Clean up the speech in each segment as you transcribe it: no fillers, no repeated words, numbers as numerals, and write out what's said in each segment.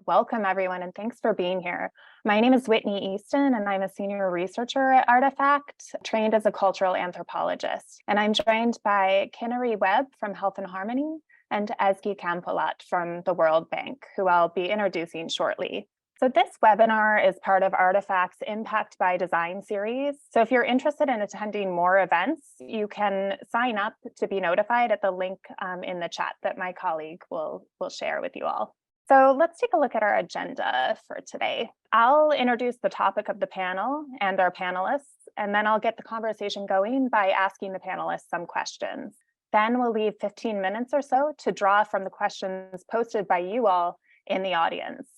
Welcome, everyone, and thanks for being here. My name is Whitney Easton, and I'm a senior researcher at Artefact, trained as a cultural anthropologist. And I'm joined by Kinari Webb from Health and Harmony and Ezgi Canpolat from the World Bank, who I'll be introducing shortly. So this webinar is part of Artefact's Impact by Design series. So if you're interested in attending more events, you can sign up to be notified at the link in the chat that my colleague will share with you all. So let's take a look at our agenda for today. I'll introduce the topic of the panel and our panelists, and then I'll get the conversation going by asking the panelists some questions. Then we'll leave 15 minutes or so to draw from the questions posted by you all in the audience.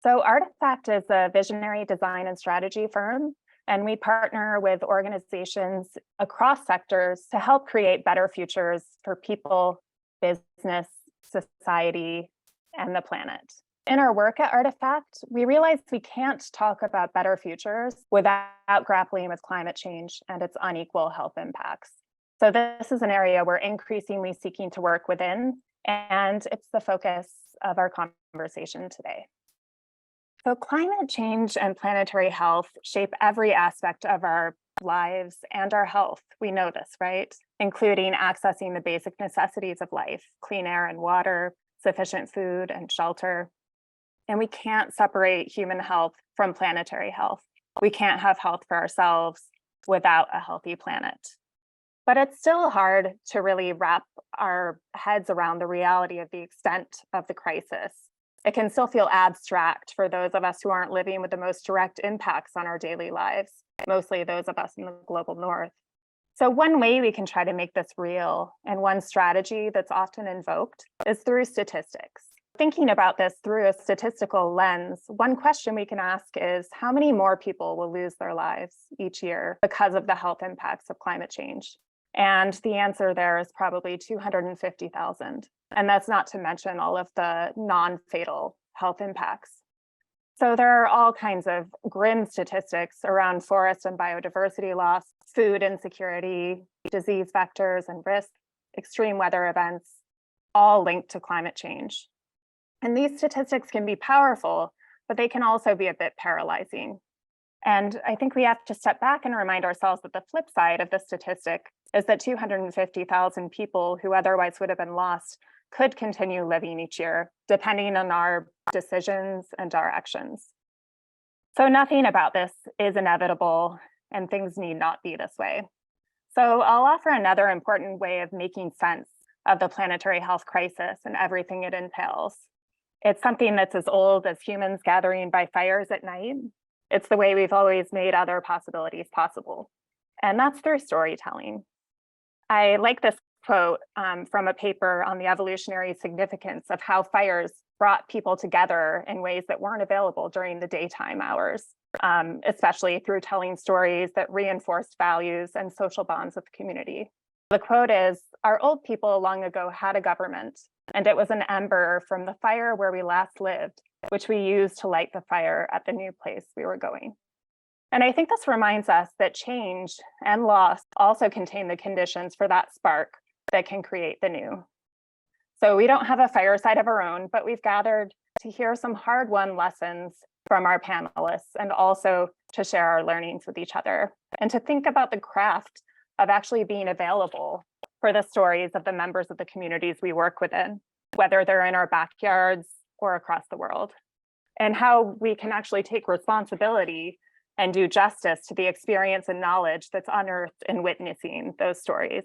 So Artefact is a visionary design and strategy firm, and we partner with organizations across sectors to help create better futures for people, business, society, and the planet. In our work at Artefact, we realized we can't talk about better futures without grappling with climate change and its unequal health impacts. So this is an area we're increasingly seeking to work within, and it's the focus of our conversation today. So climate change and planetary health shape every aspect of our lives and our health. We know this, right? Including accessing the basic necessities of life, clean air and water, sufficient food and shelter. And we can't separate human health from planetary health. We can't have health for ourselves without a healthy planet. But it's still hard to really wrap our heads around the reality of the extent of the crisis. It can still feel abstract for those of us who aren't living with the most direct impacts on our daily lives, mostly those of us in the global north. So one way we can try to make this real, and one strategy that's often invoked, is through statistics. Thinking about this through a statistical lens, one question we can ask is, how many more people will lose their lives each year because of the health impacts of climate change? And the answer there is probably 250,000. And that's not to mention all of the non-fatal health impacts. So there are all kinds of grim statistics around forest and biodiversity loss, food insecurity, disease vectors and risks, extreme weather events, all linked to climate change. And these statistics can be powerful, but they can also be a bit paralyzing. And I think we have to step back and remind ourselves that the flip side of the statistic is that 250,000 people who otherwise would have been lost could continue living each year, depending on our decisions and our actions. So nothing about this is inevitable, and things need not be this way. So I'll offer another important way of making sense of the planetary health crisis and everything it entails. It's something that's as old as humans gathering by fires at night. It's the way we've always made other possibilities possible, and that's through storytelling. I like this quote from a paper on the evolutionary significance of how fires brought people together in ways that weren't available during the daytime hours, especially through telling stories that reinforced values and social bonds of the community. The quote is, "Our old people long ago had a government, and it was an ember from the fire where we last lived, which we used to light the fire at the new place we were going." And I think this reminds us that change and loss also contain the conditions for that spark that can create the new. So we don't have a fireside of our own, but we've gathered to hear some hard-won lessons from our panelists and also to share our learnings with each other and to think about the craft of actually being available for the stories of the members of the communities we work within, whether they're in our backyards or across the world, and how we can actually take responsibility and do justice to the experience and knowledge that's unearthed in witnessing those stories.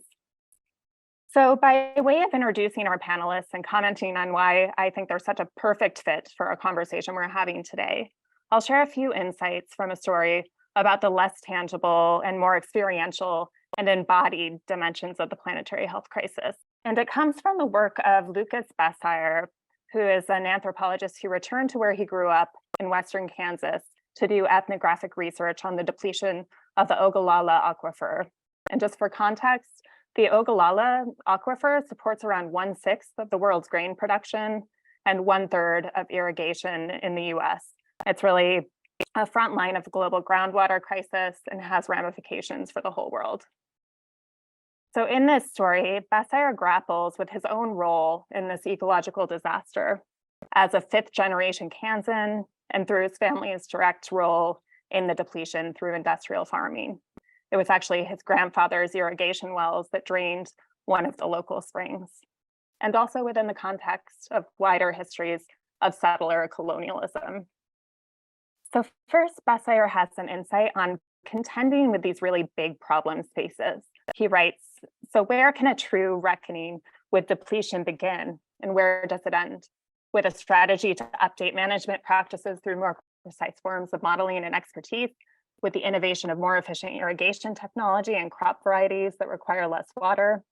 So by way of introducing our panelists and commenting on why I think they're such a perfect fit for our conversation we're having today, I'll share a few insights from a story about the less tangible and more experiential and embodied dimensions of the planetary health crisis. And it comes from the work of Lucas Bassire, who is an anthropologist who returned to where he grew up in Western Kansas to do ethnographic research on the depletion of the Ogallala aquifer. And just for context, the Ogallala aquifer supports around 1/6 of the world's grain production and 1/3 of irrigation in the US. It's really a front line of the global groundwater crisis and has ramifications for the whole world. So in this story, Bassire grapples with his own role in this ecological disaster. as a fifth-generation Kansan and through his family's direct role in the depletion through industrial farming. It was actually his grandfather's irrigation wells that drained one of the local springs, and also within the context of wider histories of settler colonialism. So first, Bessayer has an insight on contending with these really big problem spaces. He writes, so where can a true reckoning with depletion begin, and where does it end? With a strategy to update management practices through more precise forms of modeling and expertise, with the innovation of more efficient irrigation technology and crop varieties that require less water,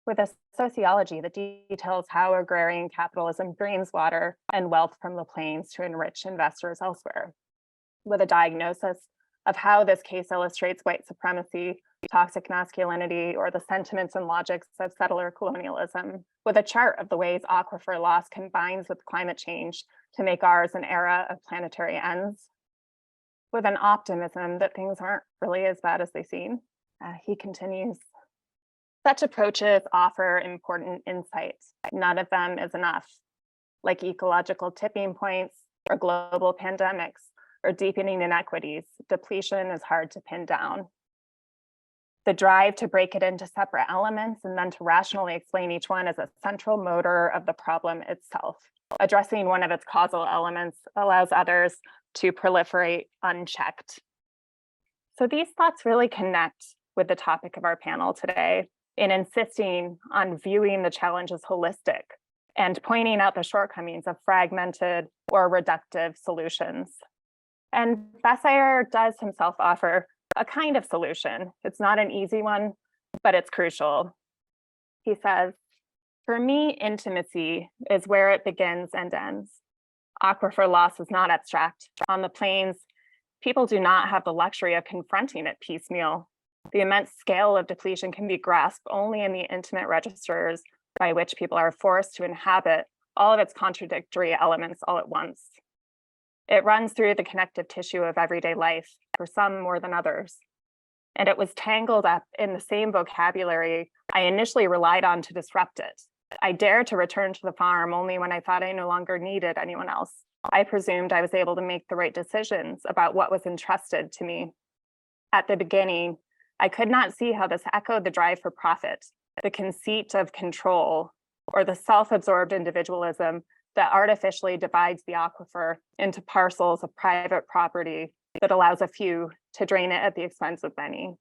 with a sociology that details how agrarian capitalism drains water and wealth from the plains to enrich investors elsewhere, with a diagnosis of how this case illustrates white supremacy, toxic masculinity, or the sentiments and logics of settler colonialism, with a chart of the ways aquifer loss combines with climate change to make ours an era of planetary ends, with an optimism that things aren't really as bad as they seem. He continues, such approaches offer important insights. None of them is enough, like ecological tipping points or global pandemics or deepening inequities. Depletion is hard to pin down. The drive to break it into separate elements and then to rationally explain each one as a central motor of the problem itself. Addressing one of its causal elements allows others to proliferate unchecked. So these thoughts really connect with the topic of our panel today in insisting on viewing the challenges holistic and pointing out the shortcomings of fragmented or reductive solutions. And Bessayer does himself offer a kind of solution. It's not an easy one, but it's crucial. He says, for me, intimacy is where it begins and ends. Aquifer loss is not abstract. On the plains, people do not have the luxury of confronting it piecemeal. The immense scale of depletion can be grasped only in the intimate registers by which people are forced to inhabit all of its contradictory elements all at once. It runs through the connective tissue of everyday life, for some more than others. And it was tangled up in the same vocabulary I initially relied on to disrupt it. I dared to return to the farm only when I thought I no longer needed anyone else. I presumed I was able to make the right decisions about what was entrusted to me. At the beginning, I could not see how this echoed the drive for profit, the conceit of control, or the self-absorbed individualism that artificially divides the aquifer into parcels of private property that allows a few to drain it at the expense of many.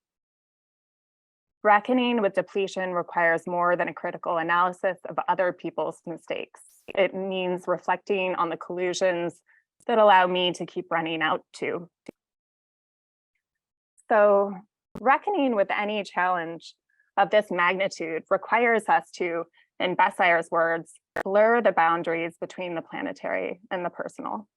Reckoning with depletion requires more than a critical analysis of other people's mistakes. It means reflecting on the collusions that allow me to keep running out too. So reckoning with any challenge of this magnitude requires us to, in Bessayer's words, blur the boundaries between the planetary and the personal.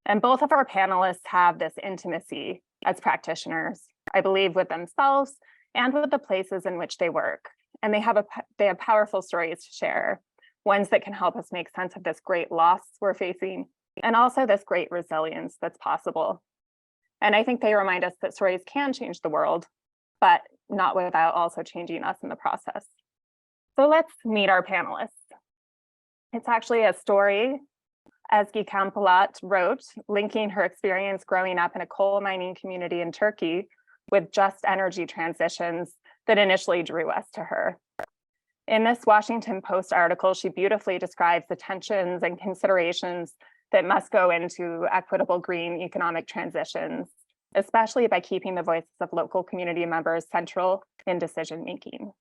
And both of our panelists have this intimacy as practitioners, I believe, with themselves and with the places in which they work. And they have powerful stories to share, ones that can help us make sense of this great loss we're facing, and also this great resilience that's possible. And I think they remind us that stories can change the world, but not without also changing us in the process. So let's meet our panelists. It's actually a story Ezgi Canpolat wrote, linking her experience growing up in a coal mining community in Turkey with just energy transitions that initially drew us to her. In this Washington Post article, she beautifully describes the tensions and considerations that must go into equitable green economic transitions, especially by keeping the voices of local community members central in decision-making.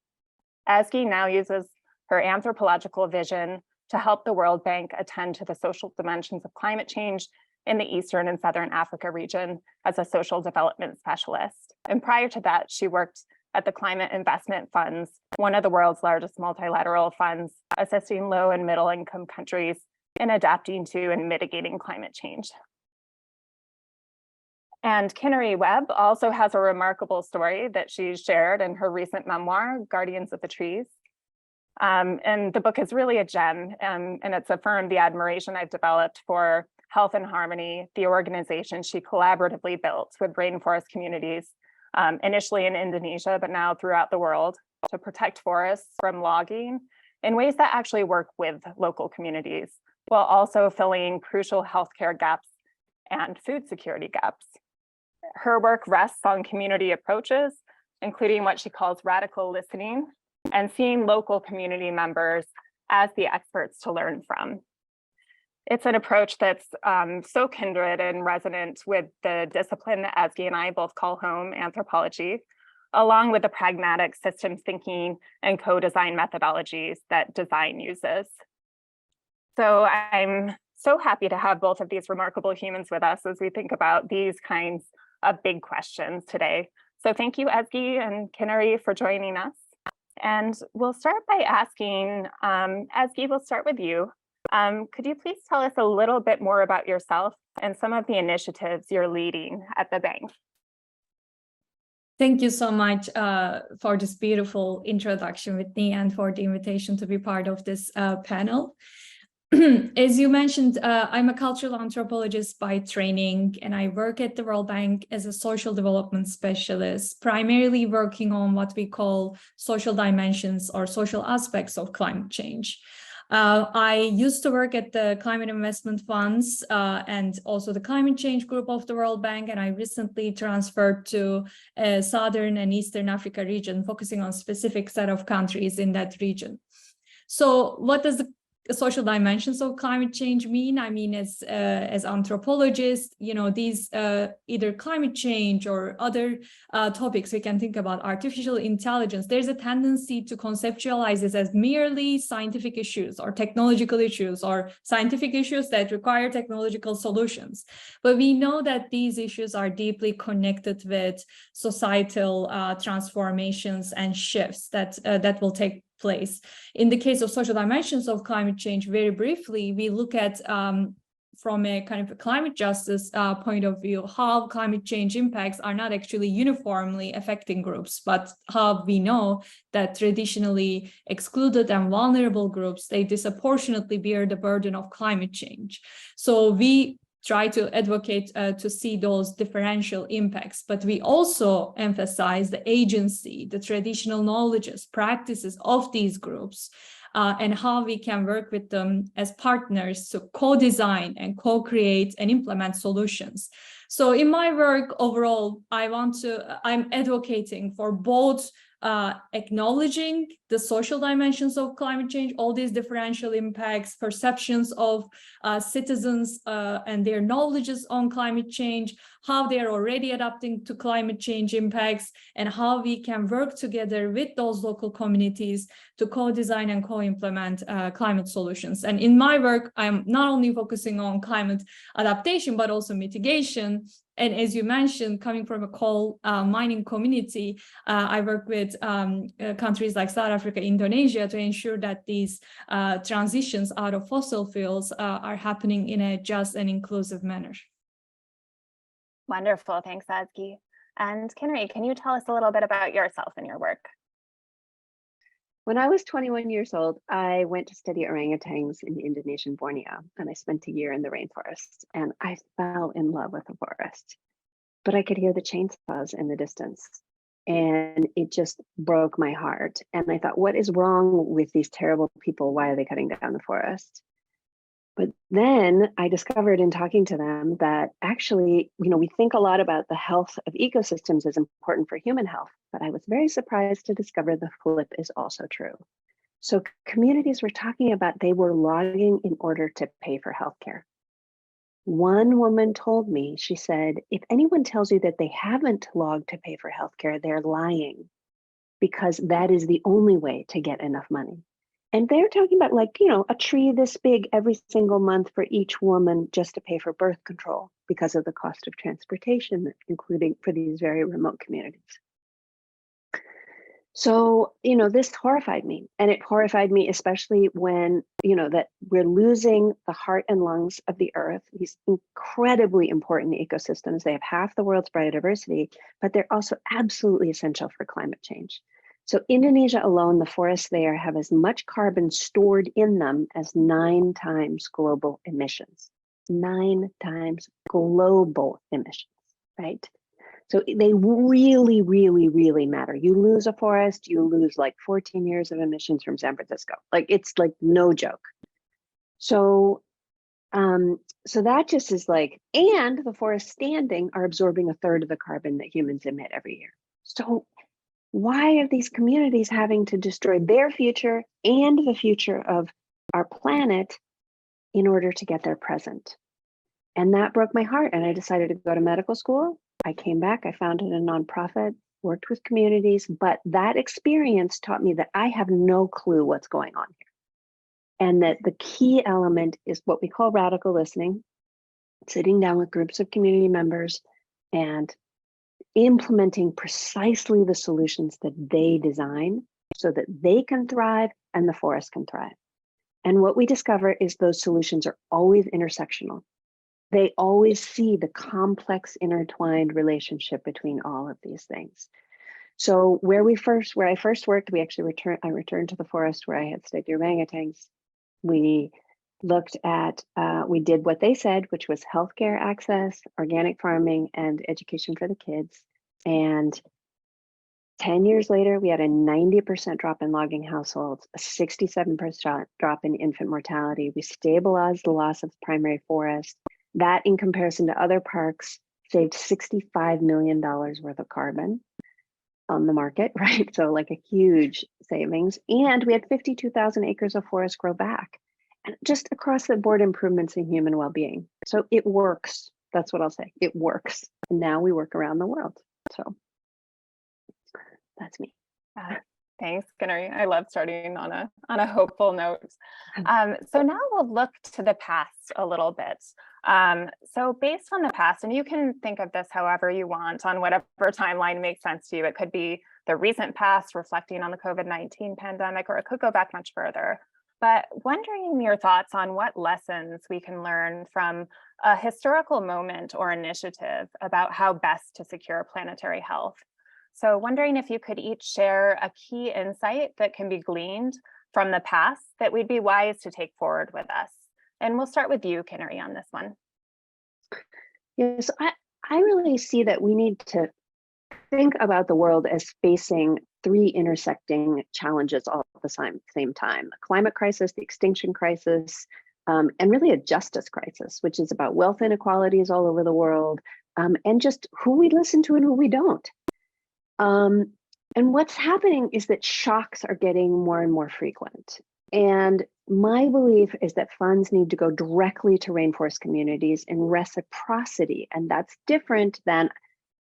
Ezgi now uses her anthropological vision to help the World Bank attend to the social dimensions of climate change in the Eastern and Southern Africa region as a social development specialist. And prior to that, she worked at the Climate Investment Funds, one of the world's largest multilateral funds, assisting low and middle income countries in adapting to and mitigating climate change. And Kinari Webb also has a remarkable story that she shared in her recent memoir, Guardians of the Trees. And the book is really a gem, and it's affirmed the admiration I've developed for Health and Harmony, the organization she collaboratively built with rainforest communities, initially in Indonesia, but now throughout the world, to protect forests from logging in ways that actually work with local communities, while also filling crucial healthcare gaps and food security gaps. Her work rests on community approaches, including what she calls radical listening, and seeing local community members as the experts to learn from. It's an approach that's so kindred and resonant with the discipline that Ezgi and I both call home, anthropology, along with the pragmatic systems thinking and co-design methodologies that design uses. So I'm so happy to have both of these remarkable humans with us as we think about these kinds of big questions today. So thank you, Ezgi and Kinari, for joining us. And we'll start by asking, Ezgi, we'll start with you. Could you please tell us a little bit more about yourself and some of the initiatives you're leading at the bank? Thank you so much for this beautiful introduction, Whitney, and for the invitation to be part of this panel. As you mentioned, I'm a cultural anthropologist by training, and I work at the World Bank as a social development specialist, primarily working on what we call social dimensions or social aspects of climate change. I used to work at the Climate Investment Funds and also the Climate Change Group of the World Bank, and I recently transferred to Southern and Eastern Africa region, focusing on a specific set of countries in that region. So what does the social dimensions of climate change mean? I mean, as anthropologists, you know, these either climate change or other topics, we can think about artificial intelligence. There's a tendency to conceptualize this as merely scientific issues or technological issues or scientific issues that require technological solutions. But we know that these issues are deeply connected with societal transformations and shifts that will take place. In the case of social dimensions of climate change, very briefly, we look at from a kind of a climate justice point of view, how climate change impacts are not actually uniformly affecting groups, but how we know that traditionally excluded and vulnerable groups, they disproportionately bear the burden of climate change. So we try to advocate to see those differential impacts, but we also emphasize the agency, the traditional knowledges, practices of these groups, and how we can work with them as partners to co-design and co-create and implement solutions. So in my work overall, I'm advocating for both acknowledging the social dimensions of climate change, all these differential impacts, perceptions of citizens and their knowledges on climate change, how they are already adapting to climate change impacts, and how we can work together with those local communities to co-design and co-implement climate solutions. And in my work, I'm not only focusing on climate adaptation, but also mitigation. And as you mentioned, coming from a coal mining community, I work with countries like South Africa, Indonesia, to ensure that these transitions out of fossil fuels are happening in a just and inclusive manner. Wonderful, thanks, Ezgi. And Kinari, can you tell us a little bit about yourself and your work? When I was 21 years old, I went to study orangutans in Indonesian Borneo, and I spent a year in the rainforest, and I fell in love with the forest. But I could hear the chainsaws in the distance, and it just broke my heart. And I thought, what is wrong with these terrible people? Why are they cutting down the forest? But then I discovered in talking to them that actually, you know, we think a lot about the health of ecosystems as important for human health, but I was very surprised to discover the flip is also true. So communities were talking about they were logging in order to pay for healthcare. One woman told me, she said, if anyone tells you that they haven't logged to pay for healthcare, they're lying, because that is the only way to get enough money. And they're talking about, like, you know, a tree this big every single month for each woman just to pay for birth control because of the cost of transportation, including for these very remote communities. So, you know, this horrified me, and it horrified me especially when, you know, that we're losing the heart and lungs of the earth, these incredibly important ecosystems. They have half the world's biodiversity, but they're also absolutely essential for climate change. So Indonesia alone, the forests there have as much carbon stored in them as 9 times global emissions. 9 times global emissions, right? So they really, really, really matter. You lose a forest, you lose like 14 years of emissions from San Francisco. Like, it's like no joke. So So that just is like, and the forests standing are absorbing 1/3 of the carbon that humans emit every year. So why are these communities having to destroy their future and the future of our planet in order to get their present? And that broke my heart. And I decided to go to medical school. I came back, I founded a nonprofit, worked with communities, but that experience taught me that I have no clue what's going on here. And that the key element is what we call radical listening, sitting down with groups of community members and implementing precisely the solutions that they design so that they can thrive and the forest can thrive. And what we discover is those solutions are always intersectional. They always see the complex intertwined relationship between all of these things. So where I first worked, I returned to the forest where I had studied orangutans. We looked at, we did what they said, which was healthcare access, organic farming, and education for the kids. And 10 years later, we had a 90% drop in logging households, a 67% drop in infant mortality. We stabilized the loss of primary forest. That, in comparison to other parks, saved $65 million worth of carbon on the market, right? So like a huge savings. And we had 52,000 acres of forest grow back. And just across the board improvements in human well-being. So it works. That's what I'll say. It works. And now we work around the world. So that's me. Thanks, Kinari. I love starting on a hopeful note. So now we'll look to the past a little bit. So based on the past, and you can think of this however you want on whatever timeline makes sense to you. It could be the recent past reflecting on the COVID-19 pandemic, or it could go back much further. But wondering your thoughts on what lessons we can learn from a historical moment or initiative about how best to secure planetary health. So wondering if you could each share a key insight that can be gleaned from the past that we'd be wise to take forward with us. And we'll start with you, Kinari, on this one. Yes, I really see that we need to think about the world as facing 3 intersecting challenges all at the same time: the climate crisis, the extinction crisis, and really a justice crisis, which is about wealth inequalities all over the world, and just who we listen to and who we don't. And what's happening is that shocks are getting more and more frequent. And my belief is that funds need to go directly to rainforest communities in reciprocity. And that's different than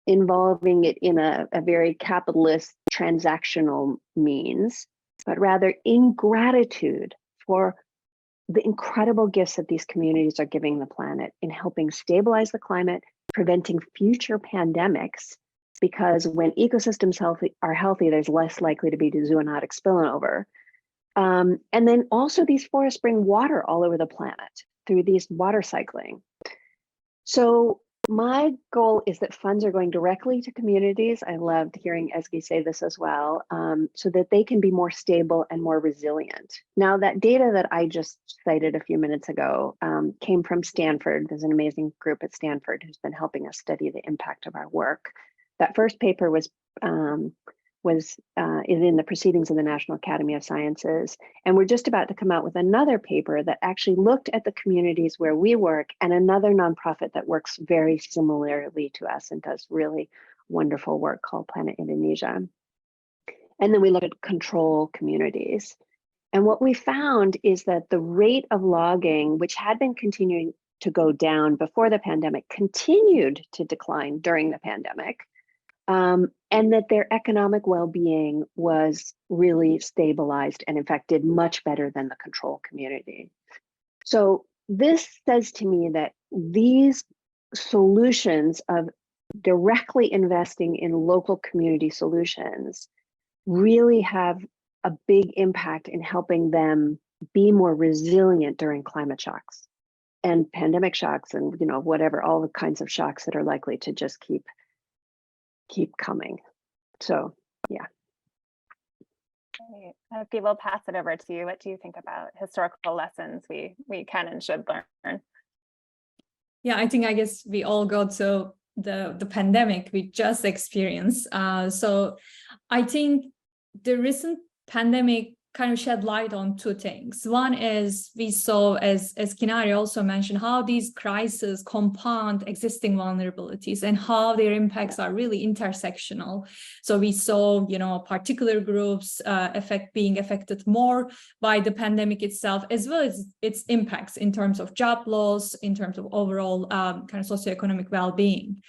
involving it in a very capitalist transactional means, but rather in gratitude for the incredible gifts that these communities are giving the planet in helping stabilize the climate, preventing future pandemics, because when ecosystems are healthy, there's less likely to be zoonotic spillover. And then also these forests bring water all over the planet through these water cycling. So my goal is that funds are going directly to communities. I loved hearing Ezgi say this as well, so that they can be more stable and more resilient. Now, that data that I just cited a few minutes ago came from Stanford. There's an amazing group at Stanford who's been helping us study the impact of our work. That first paper is in the Proceedings of the National Academy of Sciences. And we're just about to come out with another paper that actually looked at the communities where we work and another nonprofit that works very similarly to us and does really wonderful work called Planet Indonesia. And then we look at control communities. And what we found is that the rate of logging, which had been continuing to go down before the pandemic, continued to decline during the pandemic. And that their economic well-being was really stabilized and in fact did much better than the control community. So this says to me that these solutions of directly investing in local community solutions really have a big impact in helping them be more resilient during climate shocks and pandemic shocks and whatever, all the kinds of shocks that are likely to just keep coming. So, yeah. Ezgi, we'll pass it over to you. What do you think about historical lessons we can and should learn? Yeah, I guess we all got to the pandemic we just experienced. So I think the recent pandemic kind of shed light on two things. One is we saw, as Kinari also mentioned, how these crises compound existing vulnerabilities and how their impacts are really intersectional. So we saw, particular groups being affected more by the pandemic itself, as well as its impacts in terms of job loss, in terms of overall kind of socioeconomic well-being.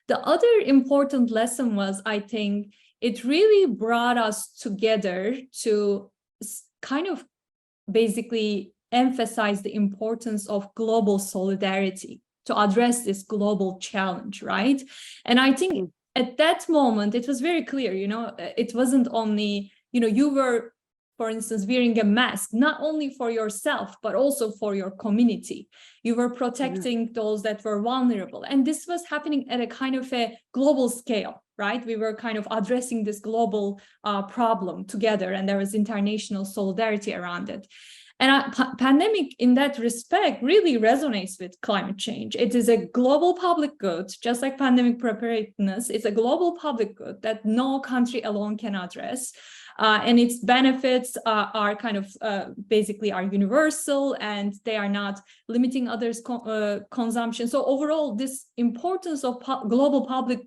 The other important lesson was, I think, it really brought us together to kind of basically emphasize the importance of global solidarity to address this global challenge, right? And I think at that moment, it was very clear, it wasn't only, you were, for instance, wearing a mask, not only for yourself, but also for your community. You were protecting those that were vulnerable. And this was happening at a kind of a global scale, right? We were kind of addressing this global problem together, and there was international solidarity around it. And pandemic in that respect really resonates with climate change. It is a global public good, just like pandemic preparedness. It's a global public good that no country alone can address. And its benefits are kind of basically are universal, and they are not limiting others' consumption. So overall, this importance of global public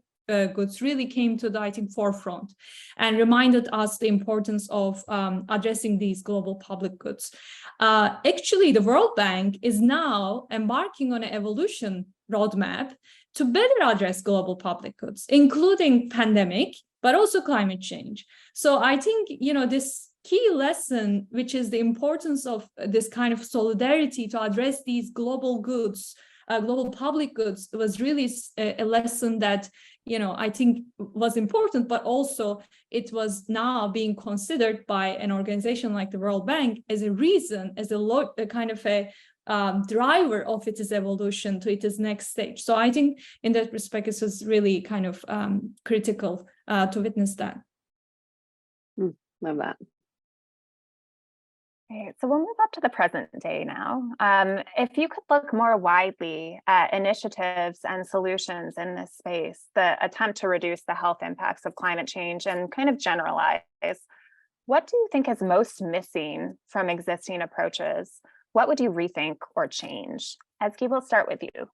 goods really came to the, I think, forefront and reminded us the importance of addressing these global public goods. Actually, the World Bank is now embarking on an evolution roadmap to better address global public goods, including pandemic, but also climate change. So I think, this key lesson, which is the importance of this kind of solidarity to address these global goods, global public goods, was really a lesson that, I think was important, but also it was now being considered by an organization like the World Bank as a reason, as a kind of a driver of its evolution to its next stage. So I think in that respect, it was really kind of critical to witness that. Love that. Okay, so we'll move up to the present day now. If you could look more widely at initiatives and solutions in this space that attempt to reduce the health impacts of climate change and kind of generalize, what do you think is most missing from existing approaches? What would you rethink or change? Ezgi, we'll start with you.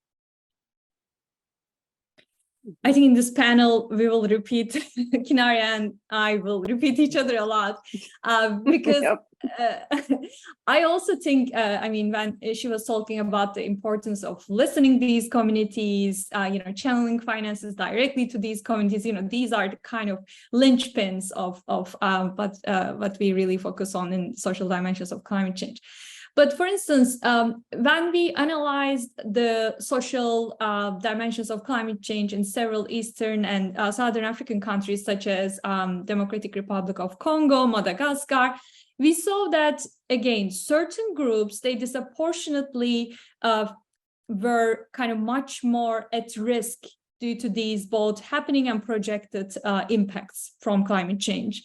I think in this panel, we will repeat, Kinari and I will repeat each other a lot because I also think, when she was talking about the importance of listening to these communities, channeling finances directly to these communities, these are the kind of linchpins of what we really focus on in social dimensions of climate change. But for instance, when we analyzed the social dimensions of climate change in several Eastern and Southern African countries, such as Democratic Republic of Congo, Madagascar, we saw that, again, certain groups, they disproportionately were kind of much more at risk due to these both happening and projected impacts from climate change.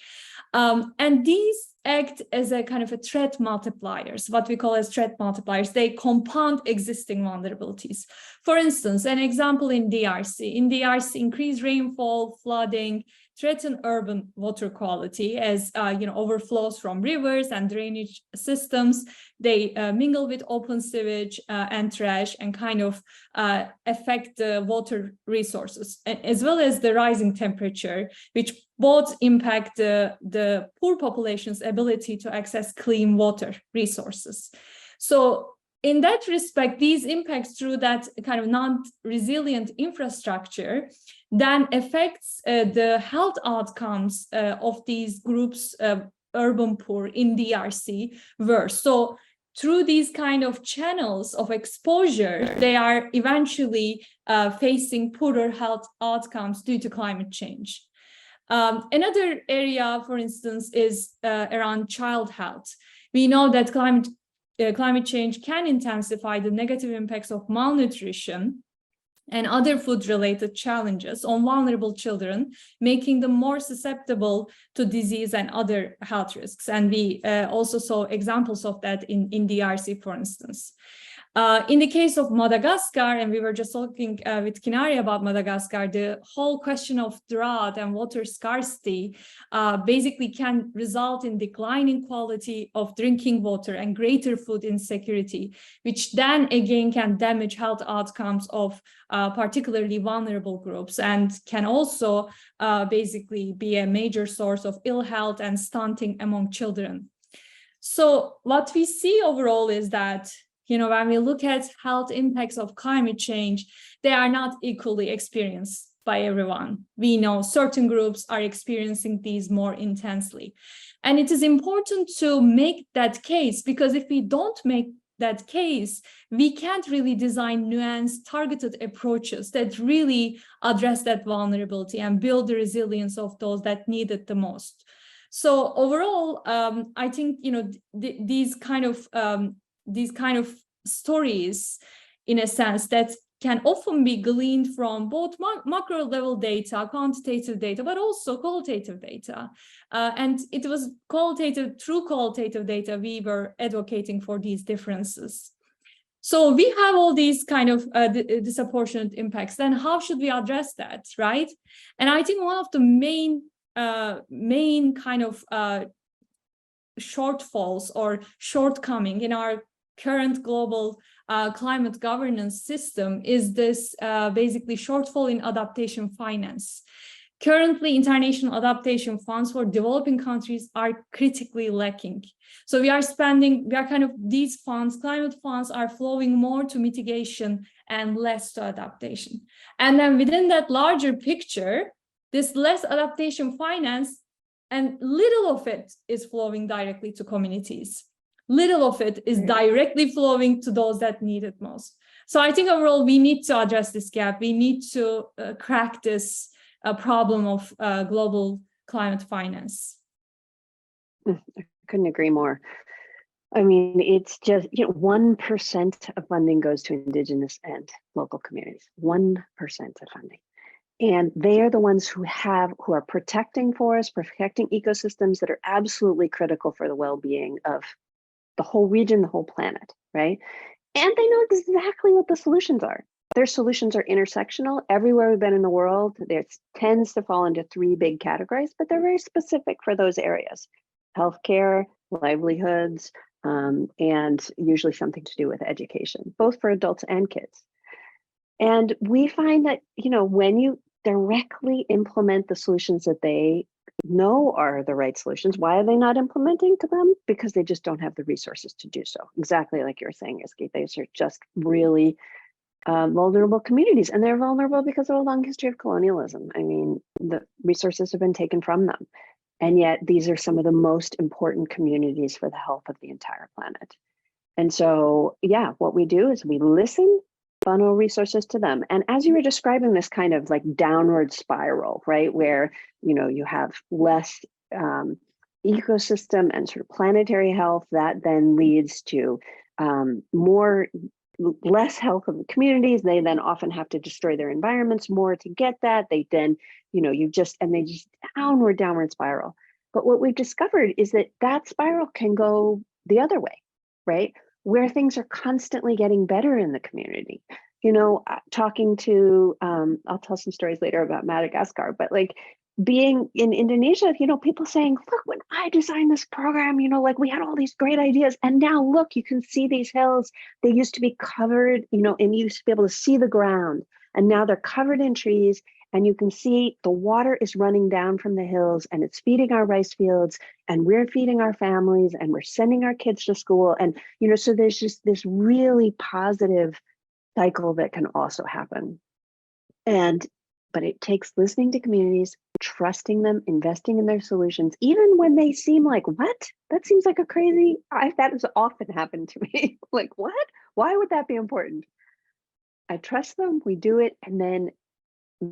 And these act as a kind of a threat multipliers, what we call as threat multipliers. They compound existing vulnerabilities. For instance, an example in DRC. In DRC, increased rainfall, flooding, threaten urban water quality as overflows from rivers and drainage systems. They mingle with open sewage and trash and kind of affect the water resources, as well as the rising temperature, which both impact the poor population's ability to access clean water resources. So in that respect, these impacts through that kind of non-resilient infrastructure then affects the health outcomes of these groups, urban poor in DRC worse. So through these kind of channels of exposure, they are eventually facing poorer health outcomes due to climate change. Another area, for instance, is around child health. We know that climate change can intensify the negative impacts of malnutrition and other food-related challenges on vulnerable children, making them more susceptible to disease and other health risks. And we also saw examples of that in DRC, for instance. In the case of Madagascar, and we were just talking with Kinari about Madagascar, the whole question of drought and water scarcity basically can result in declining quality of drinking water and greater food insecurity, which then again can damage health outcomes of particularly vulnerable groups, and can also basically be a major source of ill health and stunting among children. So what we see overall is that, when we look at health impacts of climate change, they are not equally experienced by everyone. We know certain groups are experiencing these more intensely. And it is important to make that case, because if we don't make that case, we can't really design nuanced, targeted approaches that really address that vulnerability and build the resilience of those that need it the most. So overall, I think these kind of stories, in a sense, that can often be gleaned from both macro level data, quantitative data, but also qualitative data. And it was through qualitative data we were advocating for these differences. So we have all these kind of disproportionate impacts. Then how should we address that, right? And I think one of the main kind of shortfalls or shortcoming in our current global climate governance system is this basically shortfall in adaptation finance. Currently, international adaptation funds for developing countries are critically lacking. So these funds, climate funds, are flowing more to mitigation and less to adaptation. And then within that larger picture, this less adaptation finance, and little of it is flowing directly to communities. Little of it is directly flowing to those that need it most. So I think overall, we need to address this gap. We need to crack this problem of global climate finance. I couldn't agree more. I mean, it's just, 1% of funding goes to Indigenous and local communities, 1% of funding. And they are the ones who are protecting forests, protecting ecosystems that are absolutely critical for the well-being of the whole region, the whole planet, right? And they know exactly what the solutions are. Their solutions are intersectional. Everywhere we've been in the world, there tends to fall into 3 big categories, but they're very specific for those areas: healthcare, livelihoods, and usually something to do with education, both for adults and kids. And we find that, when you directly implement the solutions that they know are the right solutions, why are they not implementing to them? Because they just don't have the resources to do so. Exactly like you were saying, Ezgi, these are just really vulnerable communities, and they're vulnerable because of a long history of colonialism. I mean, the resources have been taken from them, and yet these are some of the most important communities for the health of the entire planet. And so, what we do is we listen, funnel resources to them. And as you were describing this kind of like downward spiral, right, where, you have less ecosystem and sort of planetary health, that then leads to less health of the communities. They then often have to destroy their environments more to get that. They then, they just downward spiral. But what we've discovered is that spiral can go the other way, right? Where things are constantly getting better in the community. Talking to, I'll tell some stories later about Madagascar, but like being in Indonesia, people saying, look, when I designed this program, we had all these great ideas, and now look, you can see these hills. They used to be covered, and you used to be able to see the ground, and now they're covered in trees, and you can see the water is running down from the hills, and it's feeding our rice fields, and we're feeding our families, and we're sending our kids to school. And, so there's just this really positive cycle that can also happen. But it takes listening to communities, trusting them, investing in their solutions, even when they seem like, what? That seems like that has often happened to me. Like, what? Why would that be important? I trust them, we do it, and then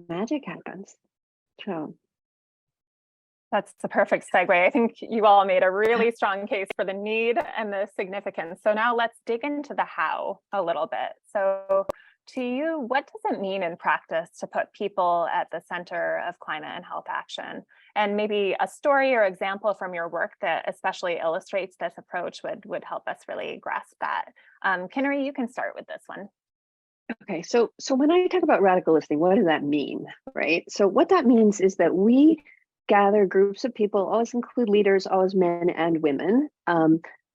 magic happens. So that's the perfect segue. I think you all made a really strong case for the need and the significance. So now let's dig into the how a little bit. So To you, what does it mean in practice to put people at the center of climate and health action? And maybe a story or example from your work that especially illustrates this approach would help us really grasp that. Kinari, you can start with this one. Okay, so when I talk about radical listening, what does that mean, right? So what that means is that we gather groups of people, always include leaders, always men and women,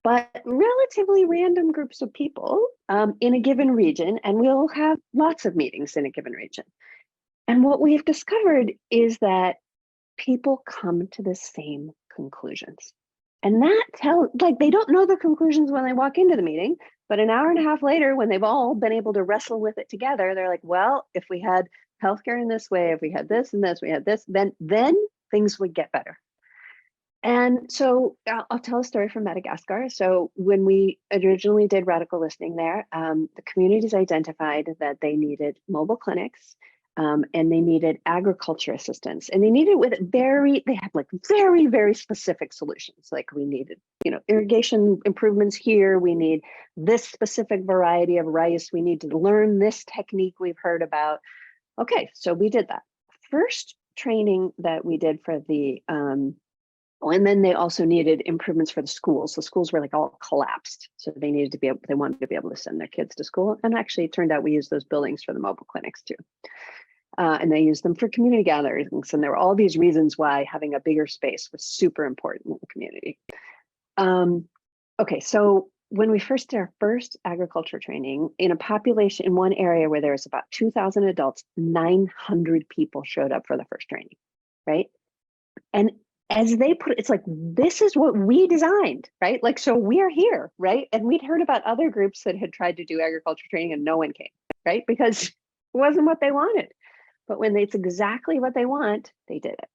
but relatively random groups of people in a given region, and we'll have lots of meetings in a given region. And what we've discovered is that people come to the same conclusions. And that they don't know the conclusions when they walk into the meeting, but an hour and a half later, when they've all been able to wrestle with it together, they're like, well, if we had healthcare in this way, if we had this and this, we had this, then things would get better. And so I'll tell a story from Madagascar. So when we originally did radical listening there, the communities identified that they needed mobile clinics, and they needed agriculture assistance, and they needed they had like very, very specific solutions. Like we needed, irrigation improvements here. We need this specific variety of rice. We need to learn this technique we've heard about. Okay, so we did that. First training that we did for the, and then they also needed improvements for the schools. The schools were like all collapsed. So they wanted to be able to send their kids to school. And actually it turned out we used those buildings for the mobile clinics too. And they used them for community gatherings. And there were all these reasons why having a bigger space was super important in the community. Okay, so when we first did our first agriculture training in a population in one area where there was about 2,000 adults, 900 people showed up for the first training, right? And as they put it, it's like, this is what we designed, right? Like, so we're here, right? And we'd heard about other groups that had tried to do agriculture training and no one came, right? Because it wasn't what they wanted. But when it's exactly what they want, they did it.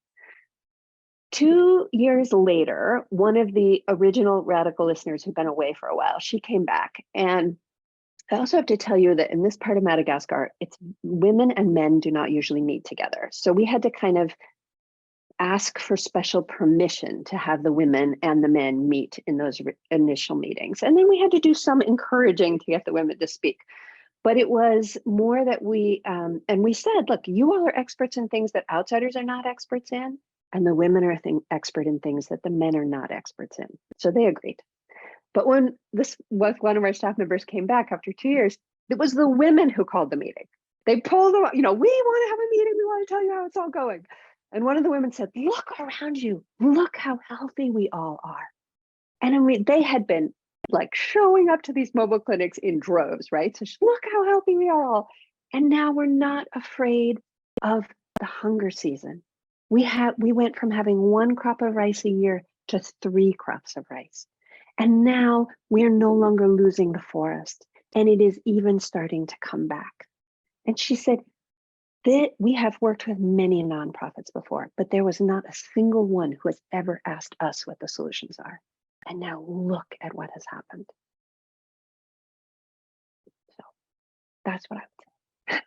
2 years later, one of the original radical listeners who'd been away for a while, she came back. And I also have to tell you that in this part of Madagascar, it's women and men do not usually meet together. So we had to kind of ask for special permission to have the women and the men meet in those initial meetings. And then we had to do some encouraging to get the women to speak. But it was more that we said, look, you all are experts in things that outsiders are not experts in, and the women are expert in things that the men are not experts in. So they agreed. But when one of our staff members came back after 2 years, it was the women who called the meeting. They pulled them, we want to have a meeting. We want to tell you how it's all going. And one of the women said, look around you. Look how healthy we all are. And they had been like showing up to these mobile clinics in droves, right? So look how healthy we are all. And now we're not afraid of the hunger season. We went from having 1 crop of rice a year to 3 crops of rice. And now we're no longer losing the forest. And it is even starting to come back. And she said, we have worked with many nonprofits before, but there was not a single one who has ever asked us what the solutions are. And now look at what has happened. So that's what I would say.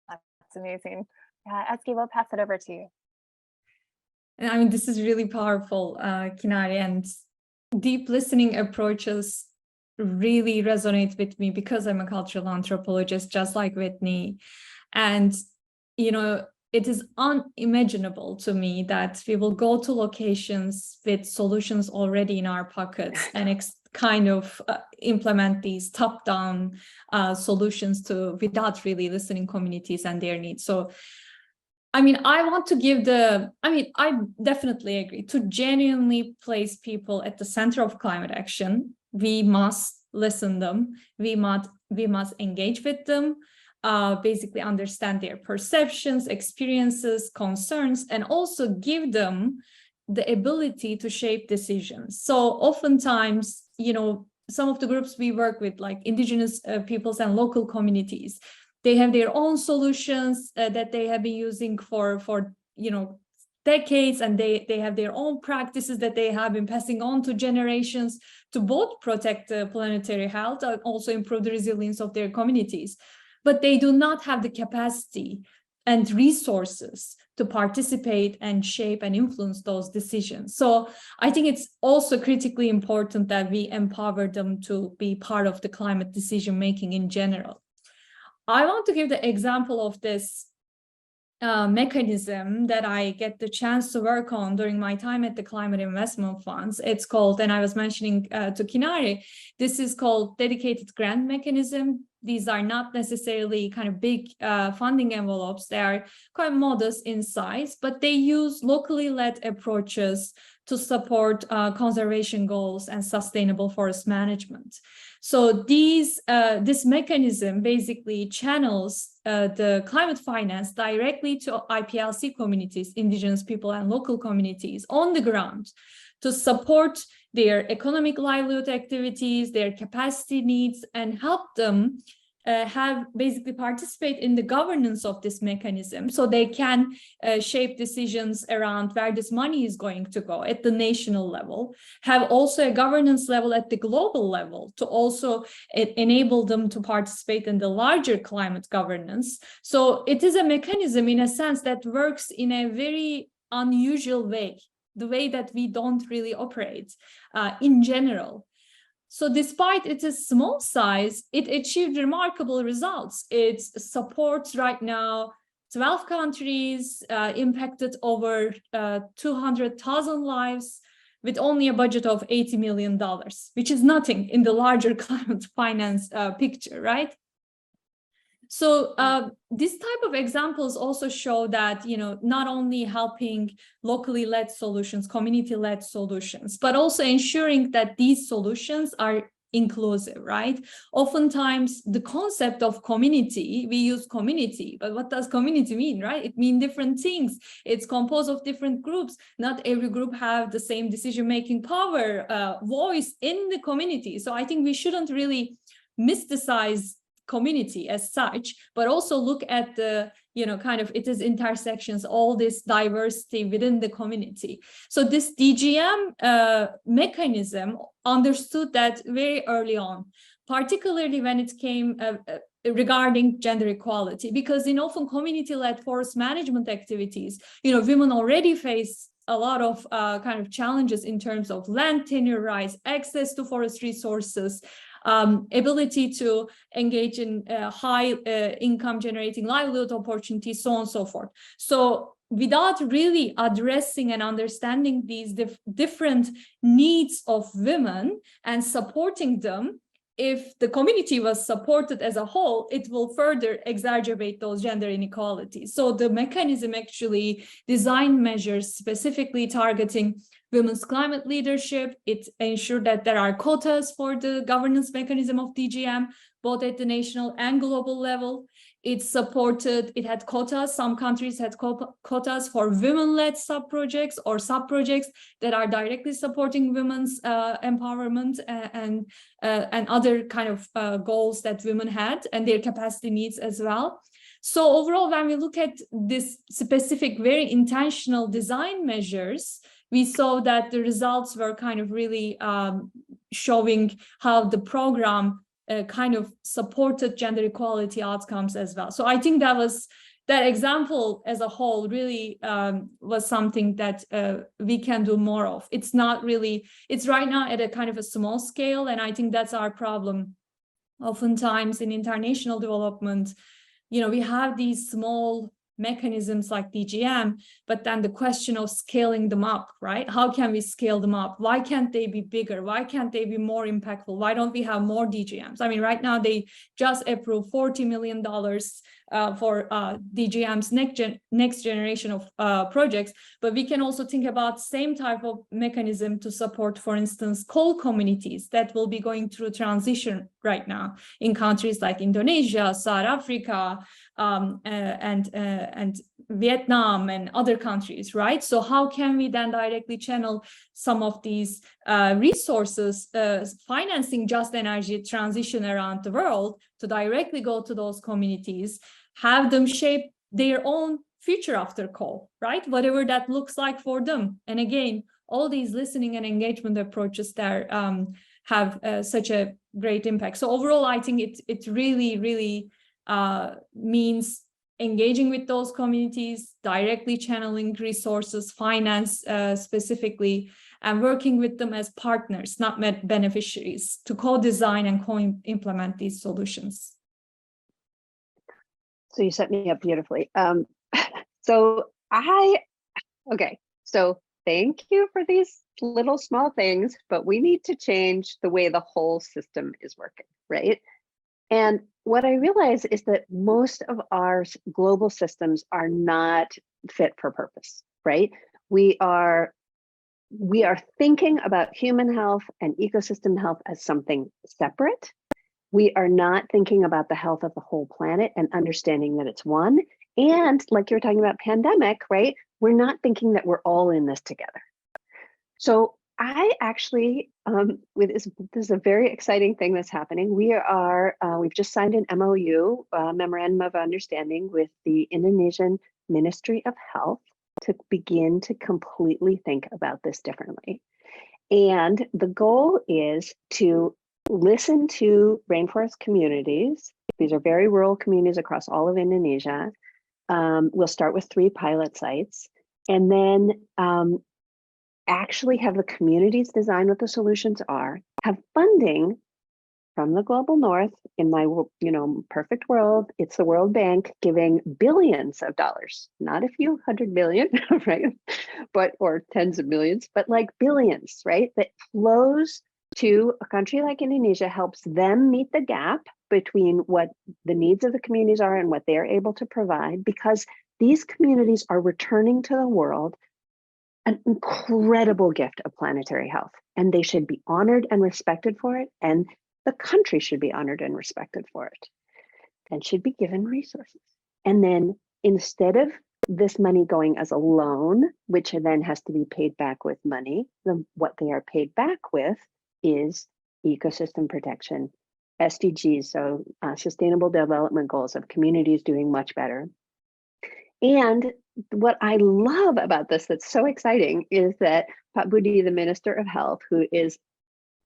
That's amazing. Ezgi, we'll pass it over to you. I mean, this is really powerful, Kinari, and deep listening approaches really resonate with me because I'm a cultural anthropologist, just like Whitney. And, it is unimaginable to me that we will go to locations with solutions already in our pockets and kind of implement these top-down solutions without really listening communities and their needs. So, I mean, I definitely agree. To genuinely place people at the center of climate action, we must listen them. We must engage with them. Basically understand their perceptions, experiences, concerns, and also give them the ability to shape decisions. So oftentimes, some of the groups we work with, like indigenous peoples and local communities, they have their own solutions that they have been using for decades, and they have their own practices that they have been passing on to generations to both protect the planetary health and also improve the resilience of their communities. But they do not have the capacity and resources to participate and shape and influence those decisions. So I think it's also critically important that we empower them to be part of the climate decision making in general. I want to give the example of this mechanism that I get the chance to work on during my time at the climate investment funds. It's called, and I was mentioning to Kinari, this is called dedicated grant mechanism. These are not necessarily kind of big funding envelopes. They are quite modest in size, but they use locally led approaches to support conservation goals and sustainable forest management. So this mechanism basically channels the climate finance directly to IPLC communities, indigenous people and local communities on the ground to support their economic livelihood activities, their capacity needs, and help them have basically participate in the governance of this mechanism so they can shape decisions around where this money is going to go at the national level, have also a governance level at the global level to also enable them to participate in the larger climate governance. So it is a mechanism in a sense that works in a very unusual way, the way that we don't really operate in general. So despite its small size, it achieved remarkable results. It supports right now 12 countries, impacted over 200,000 lives with only a budget of $80 million, which is nothing in the larger climate finance picture, right? So this type of examples also show that, not only helping locally led solutions, community-led solutions, but also ensuring that these solutions are inclusive, right? Oftentimes the concept of community, we use community, but what does community mean, right? It means different things. It's composed of different groups. Not every group have the same decision-making power, voice in the community. So I think we shouldn't really mysticize community as such, but also look at the, kind of it is intersections, all this diversity within the community. So this DGM mechanism understood that very early on, particularly when it came regarding gender equality, because in often community-led forest management activities, women already face a lot of kind of challenges in terms of land tenure rights, access to forest resources, ability to engage in high income generating livelihood opportunities, so on and so forth. So without really addressing and understanding these different needs of women and supporting them, if the community was supported as a whole, it will further exacerbate those gender inequalities. So the mechanism actually designed measures specifically targeting women's climate leadership. It ensured that there are quotas for the governance mechanism of DGM, both at the national and global level. It had quotas. Some countries had quotas for women-led sub-projects or sub-projects that are directly supporting women's empowerment and other kind of goals that women had and their capacity needs as well. So overall, when we look at this specific, very intentional design measures, we saw that the results were kind of really showing how the program kind of supported gender equality outcomes as well. So I think that example as a whole really was something that we can do more of. It's right now at a kind of a small scale, and I think that's our problem. Oftentimes in international development, we have these small mechanisms like DGM, but then the question of scaling them up, right? How can we scale them up? Why can't they be bigger? Why can't they be more impactful? Why don't we have more DGMs? I mean, right now they just approved $40 million for DGM's next generation of projects, but we can also think about same type of mechanism to support, for instance, coal communities that will be going through transition right now in countries like Indonesia, South Africa, and Vietnam and other countries, right? So how can we then directly channel some of these resources, financing just energy transition around the world to directly go to those communities, have them shape their own future after coal, right? Whatever that looks like for them. And again, all these listening and engagement approaches there have such a great impact. So overall, I think it really, really means engaging with those communities, directly channeling resources, finance specifically, and working with them as partners, not beneficiaries, to co-design and co-implement these solutions. So you set me up beautifully. So okay, so thank you for these little small things, but we need to change the way the whole system is working, right? And what I realize is that most of our global systems are not fit for purpose, right? We are thinking about human health and ecosystem health as something separate. We are not thinking about the health of the whole planet and understanding that it's one. And like you're talking about pandemic, right? We're not thinking that we're all in this together. So I actually, this is a very exciting thing that's happening. We've just signed an MOU, Memorandum of Understanding, with the Indonesian Ministry of Health to begin to completely think about this differently. And the goal is to listen to rainforest communities. These are very rural communities across all of Indonesia. We'll start with 3 pilot sites, and then actually have the communities design what the solutions are, have funding from the global north. In my perfect world, it's the World Bank giving billions of dollars, not a few $100 million, right? Or tens of millions, but like billions, right? That flows to a country like Indonesia, helps them meet the gap between what the needs of the communities are and what they're able to provide, because these communities are returning to the world an incredible gift of planetary health, and they should be honored and respected for it, and the country should be honored and respected for it, and should be given resources. And then instead of this money going as a loan, which then has to be paid back with money, what they are paid back with is ecosystem protection, SDGs, so Sustainable Development Goals of communities doing much better. And what I love about this that's so exciting is that Pak Budi, the Minister of Health, who is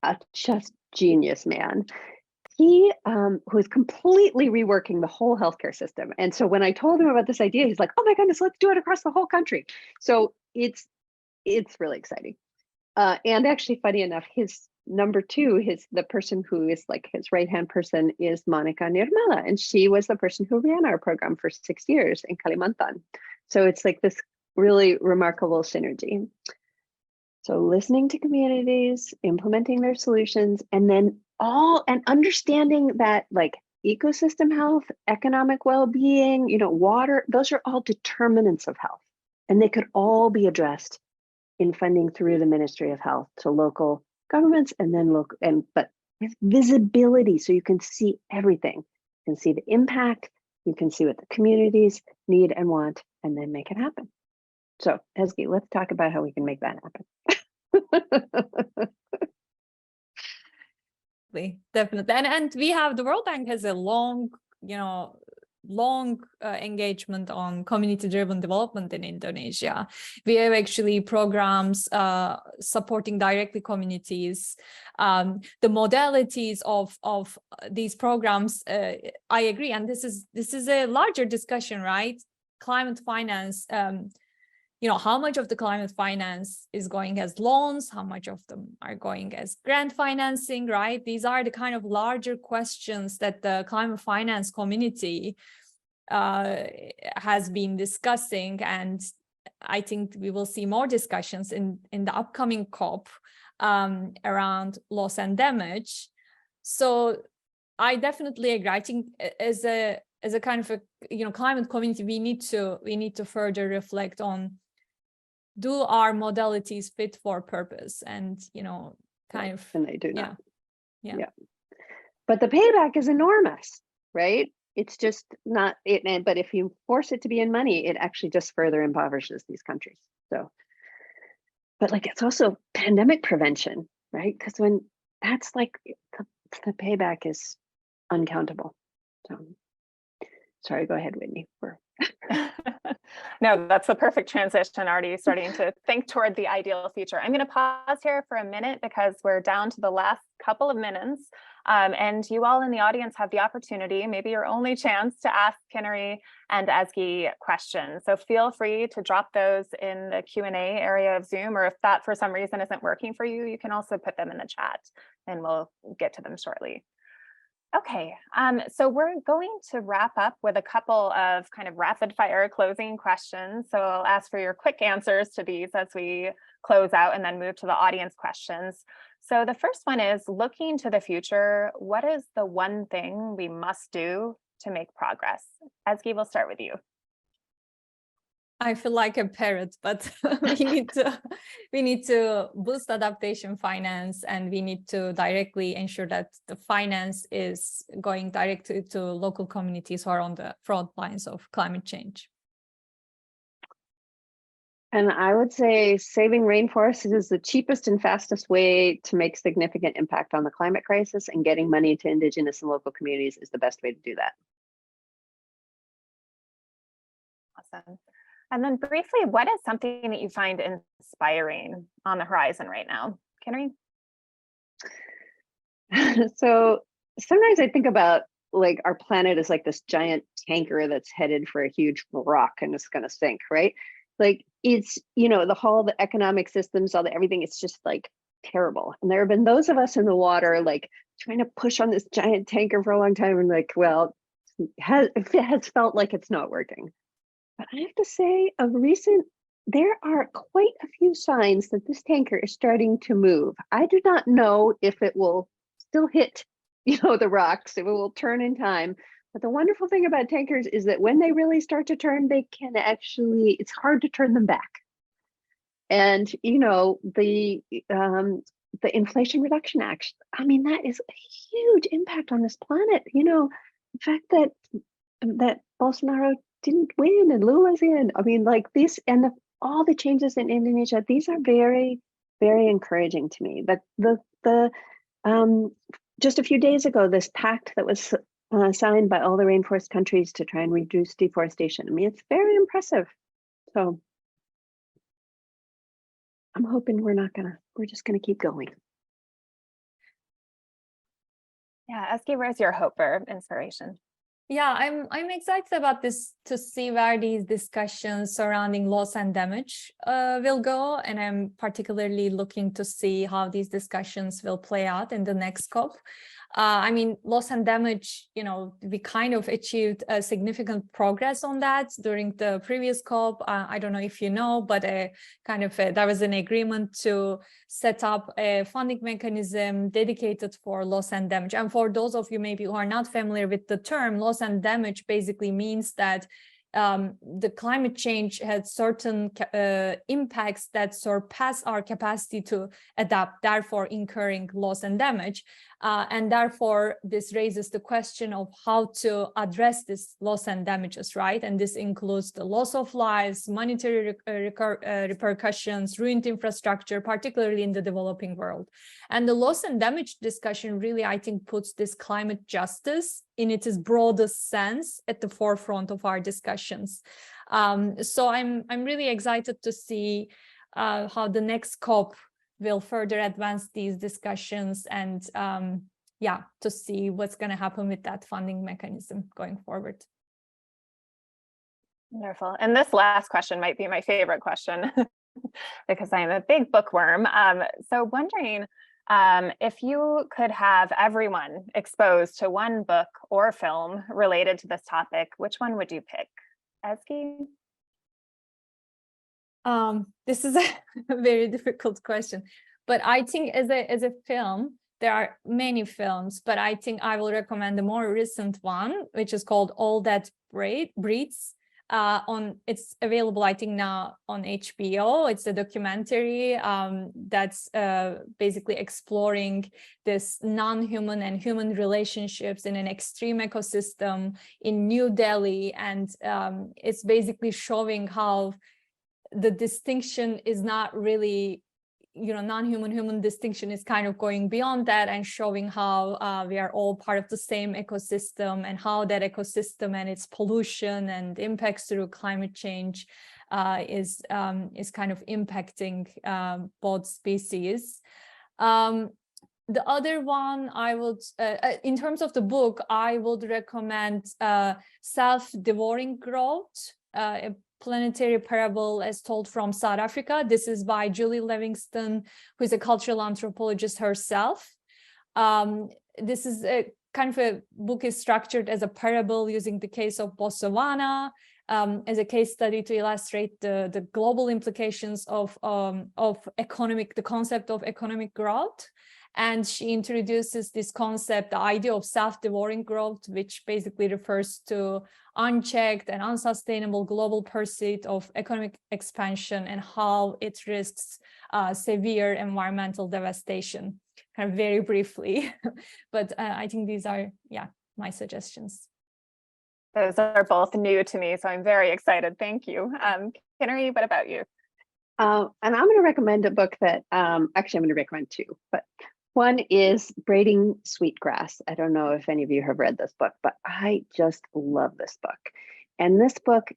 a just genius man, he who is completely reworking the whole healthcare system. And so when I told him about this idea, he's like, oh my goodness, let's do it across the whole country. So it's really exciting. And actually, funny enough, his number 2, the person who is like his right-hand person is Monica Nirmala, and she was the person who ran our program for 6 years in Kalimantan. So it's like this really remarkable synergy. So listening to communities, implementing their solutions, and then understanding that like ecosystem health, economic well-being, water, those are all determinants of health, and they could all be addressed in funding through the Ministry of Health to local governments, and then but with visibility, so you can see everything. You can see the impact, you can see what the communities need and want, and then make it happen. So Ezgi, let's talk about how we can make that happen. Definitely. And we have, the World Bank has a long engagement on community-driven development in Indonesia. We have actually programs supporting directly communities. The modalities of these programs, I agree, and this is a larger discussion, right? Climate finance. How much of the climate finance is going as loans? How much of them are going as grant financing, right? These are the kind of larger questions that the climate finance community has been discussing. And I think we will see more discussions in the upcoming COP around loss and damage. So I definitely agree. I think as a kind of a climate community, we need to further reflect on, do our modalities fit for purpose, and kind of, and they do not. Yeah. But the payback is enormous, right? It's just not it. But if you force it to be in money, it actually just further impoverishes these countries. So, but like, it's also pandemic prevention, right? Because when that's like the payback is uncountable. So, sorry, go ahead, Whitney. No, that's the perfect transition. Already starting to think toward the ideal future. I'm going to pause here for a minute because we're down to the last couple of minutes. And you all in the audience have the opportunity, maybe your only chance, to ask Kinari and Ezgi questions. So feel free to drop those in the Q&A area of Zoom, or if that for some reason isn't working for you, you can also put them in the chat and we'll get to them shortly. Okay, so we're going to wrap up with a couple of kind of rapid fire closing questions. So I'll ask for your quick answers to these as we close out and then move to the audience questions. So the first one is, looking to the future, what is the one thing we must do to make progress? Ezgi, we'll start with you. I feel like a parrot, but we need to boost adaptation finance, and we need to directly ensure that the finance is going directly to local communities who are on the front lines of climate change. And I would say saving rainforests is the cheapest and fastest way to make significant impact on the climate crisis, and getting money to Indigenous and local communities is the best way to do that. Awesome. And then briefly, what is something that you find inspiring on the horizon right now? Kinari? So sometimes I think about, like, our planet is like this giant tanker that's headed for a huge rock and it's going to sink, right? Like, it's, the economic systems, all the everything, it's just like terrible. And there have been those of us in the water, like, trying to push on this giant tanker for a long time, and like, well, it has felt like it's not working. But I have to say, there are quite a few signs that this tanker is starting to move. I do not know if it will still hit, the rocks, if it will turn in time. But the wonderful thing about tankers is that when they really start to turn, they can actually, it's hard to turn them back. And, the Inflation Reduction Act, I mean, that is a huge impact on this planet. The fact that Bolsonaro didn't win and Lula's in. I mean, like, this, and all the changes in Indonesia, these are very, very encouraging to me. But just a few days ago, this pact that was signed by all the rainforest countries to try and reduce deforestation, I mean, it's very impressive. So I'm hoping we're just gonna keep going. Yeah, Ezgi, where's your hope for inspiration? Yeah, I'm excited about this, to see where these discussions surrounding loss and damage will go, and I'm particularly looking to see how these discussions will play out in the next COP. I mean, loss and damage, we kind of achieved a significant progress on that during the previous COP. I don't know if you know, but there was an agreement to set up a funding mechanism dedicated for loss and damage. And for those of you maybe who are not familiar with the term, loss and damage basically means that the climate change had certain impacts that surpass our capacity to adapt, therefore incurring loss and damage. And therefore, this raises the question of how to address this loss and damages, right? And this includes the loss of lives, monetary repercussions, ruined infrastructure, particularly in the developing world. And the loss and damage discussion really, I think, puts this climate justice in its broadest sense at the forefront of our discussions. So I'm really excited to see how the next COP will further advance these discussions, and to see what's going to happen with that funding mechanism going forward. Wonderful. And this last question might be my favorite question because I'm a big bookworm. So wondering if you could have everyone exposed to one book or film related to this topic, which one would you pick? Ezgi? This is a very difficult question, but I think as a film, there are many films, but I think I will recommend the more recent one, which is called All That Breathes. It's available, I think, now on HBO. It's a documentary that's basically exploring this non-human and human relationships in an extreme ecosystem in New Delhi, and it's basically showing how the distinction is not really, non-human human distinction is kind of going beyond that, and showing how we are all part of the same ecosystem, and how that ecosystem and its pollution and impacts through climate change is kind of impacting both species. The other one I would, in terms of the book, I would recommend Self-Devouring Growth, a planetary parable as told from South Africa. This is by Julie Livingston, who is a cultural anthropologist herself. This is kind of a book is structured as a parable using the case of Botswana as a case study to illustrate the global implications of the concept of economic growth. And she introduces this concept, the idea of self-devouring growth, which basically refers to unchecked and unsustainable global pursuit of economic expansion and how it risks severe environmental devastation, kind of very briefly. But I think these are, my suggestions. Those are both new to me, so I'm very excited. Thank you. Kinari, what about you? And I'm going to recommend a book that, actually I'm going to recommend two, but one is Braiding Sweetgrass. I don't know if any of you have read this book, but I just love this book. And this book,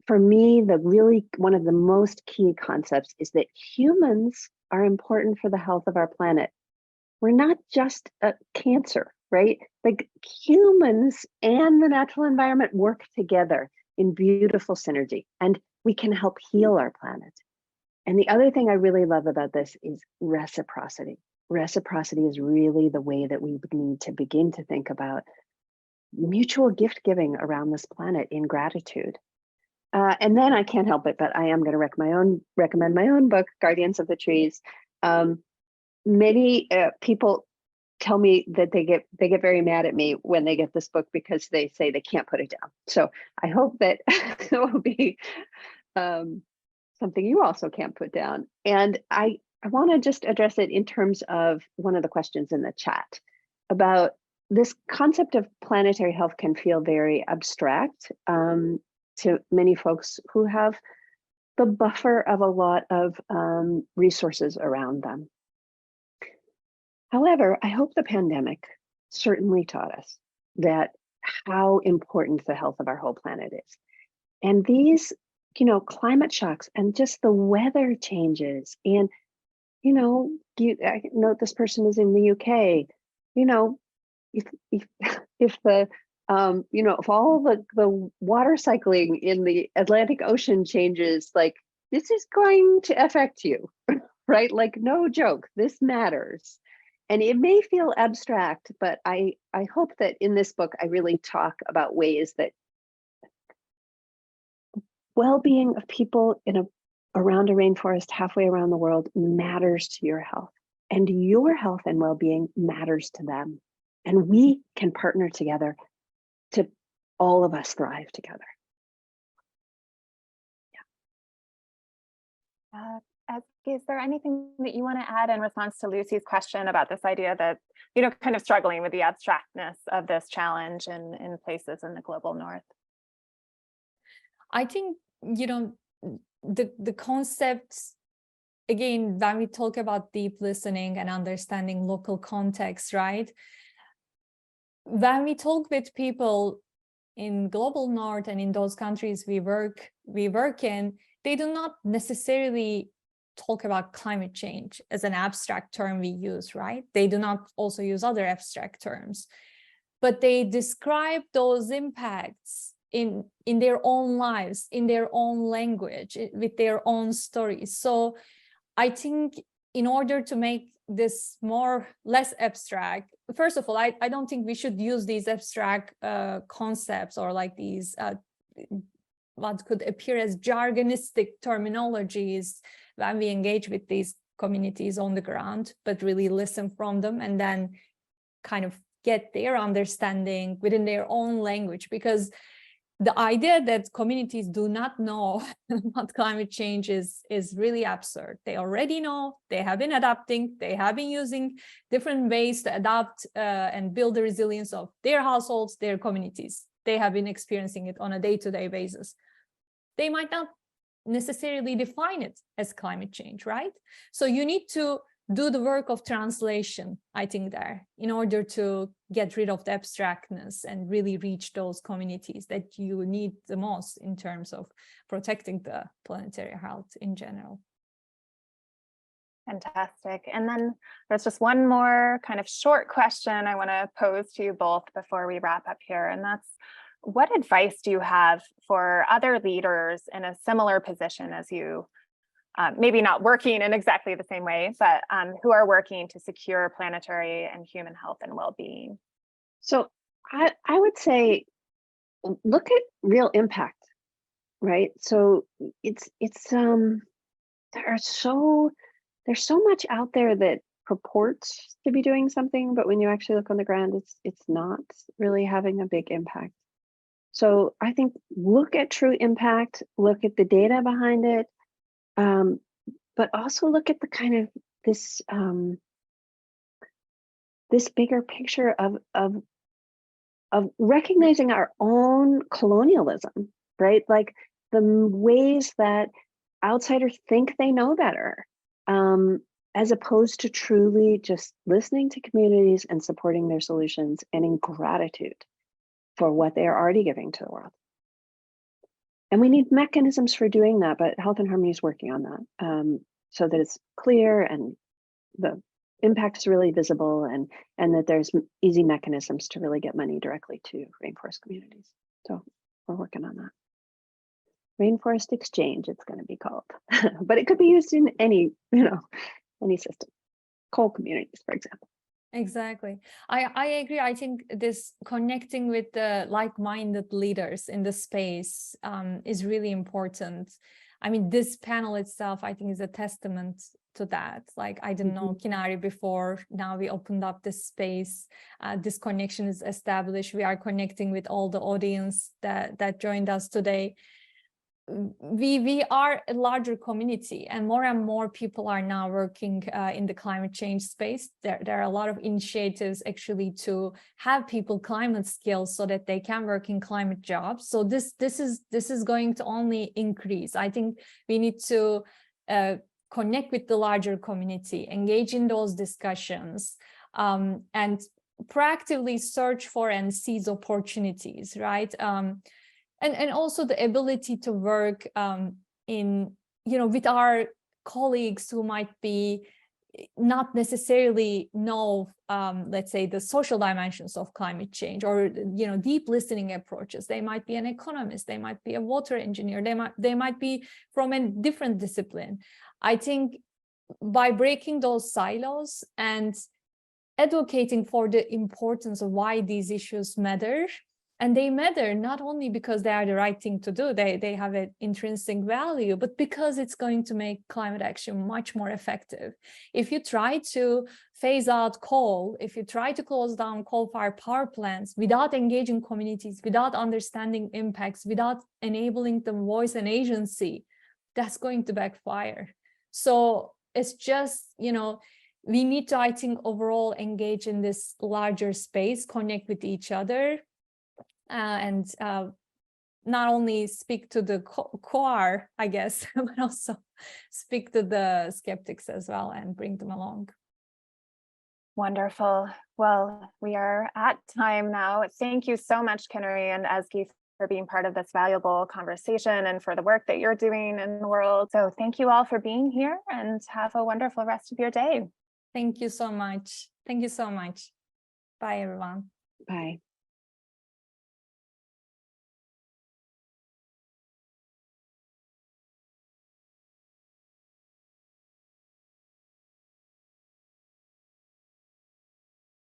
for me, one of the most key concepts is that humans are important for the health of our planet. We're not just a cancer, right? Like humans and the natural environment work together in beautiful synergy, and we can help heal our planet. And the other thing I really love about this is reciprocity. Reciprocity is really the way that we need to begin to think about mutual gift giving around this planet in gratitude. And then I can't help it, but I am going to recommend my own book, Guardians of the Trees. Many people tell me that they get very mad at me when they get this book because they say they can't put it down. So I hope that it will be something you also can't put down. And I want to just address it in terms of one of the questions in the chat about this concept of planetary health can feel very abstract to many folks who have the buffer of a lot of resources around them. However, I hope the pandemic certainly taught us that how important the health of our whole planet is. And these, climate shocks and just the weather changes and I note this person is in the UK. If the if all the water cycling in the Atlantic Ocean changes, like this is going to affect you, right? Like no joke, this matters. And it may feel abstract, but I hope that in this book I really talk about ways that well-being of people around a rainforest halfway around the world matters to your health, and your health and well-being matters to them. And we can partner together to all of us thrive together. Ezgi, is there anything that you want to add in response to Lucy's question about this idea that, kind of struggling with the abstractness of this challenge in places in the global north? I think, the concepts, again, when we talk about deep listening and understanding local context, right? When we talk with people in global north and in those countries we work in, they do not necessarily talk about climate change as an abstract term we use, right? They do not also use other abstract terms, but they describe those impacts in their own lives, in their own language, with their own stories. So I think in order to make this less abstract, first of all, I don't think we should use these abstract concepts or like these what could appear as jargonistic terminologies when we engage with these communities on the ground, but really listen from them and then kind of get their understanding within their own language. Because the idea that communities do not know what climate change is really absurd. They already know, they have been adapting, they have been using different ways to adapt and build the resilience of their households, their communities. They have been experiencing it on a day-to-day basis. They might not necessarily define it as climate change, right? So you need to do the work of translation, I think, there, in order to get rid of the abstractness and really reach those communities that you need the most in terms of protecting the planetary health in general. Fantastic. And then there's just one more kind of short question I want to pose to you both before we wrap up here. And that's, what advice do you have for other leaders in a similar position as you, maybe not working in exactly the same way, but who are working to secure planetary and human health and well-being? So I would say look at real impact, right? So there's so much out there that purports to be doing something, but when you actually look on the ground, it's not really having a big impact. So I think look at true impact, look at the data behind it, but also look at the kind of this this bigger picture of recognizing our own colonialism, right? Like the ways that outsiders think they know better, as opposed to truly just listening to communities and supporting their solutions and in gratitude for what they are already giving to the world. And we need mechanisms for doing that, but Health and Harmony is working on that, so that it's clear and the impact is really visible, and that there's easy mechanisms to really get money directly to rainforest communities. So we're working on that. Rainforest exchange, it's going to be called, but it could be used in any, any system. Coal communities, for example. Exactly. I agree. I think this connecting with the like-minded leaders in the space is really important. I mean, this panel itself, I think, is a testament to that. Like, I didn't know Kinari before. Now we opened up this space. This connection is established. We are connecting with all the audience that joined us today. We are a larger community, and more people are now working in the climate change space. There are a lot of initiatives actually to have people climate skills so that they can work in climate jobs. So this is going to only increase. I think we need to connect with the larger community, engage in those discussions, and proactively search for and seize opportunities, right? And also the ability to work with our colleagues who might be not necessarily know, let's say, the social dimensions of climate change, or deep listening approaches. They might be an economist, they might be a water engineer, they might be from a different discipline. I think by breaking those silos and advocating for the importance of why these issues matter. And they matter not only because they are the right thing to do, they have an intrinsic value, but because it's going to make climate action much more effective. If you try to phase out coal, if you try to close down coal-fired power plants without engaging communities, without understanding impacts, without enabling them voice and agency, that's going to backfire. So it's just, we need to, I think, overall engage in this larger space, connect with each other, and not only speak to the core, I guess, but also speak to the skeptics as well and bring them along. Wonderful. Well, we are at time now. Thank you so much, Kinari and Ezgi, for being part of this valuable conversation and for the work that you're doing in the world. So thank you all for being here, and have a wonderful rest of your day. Thank you so much. Thank you so much. Bye, everyone. Bye.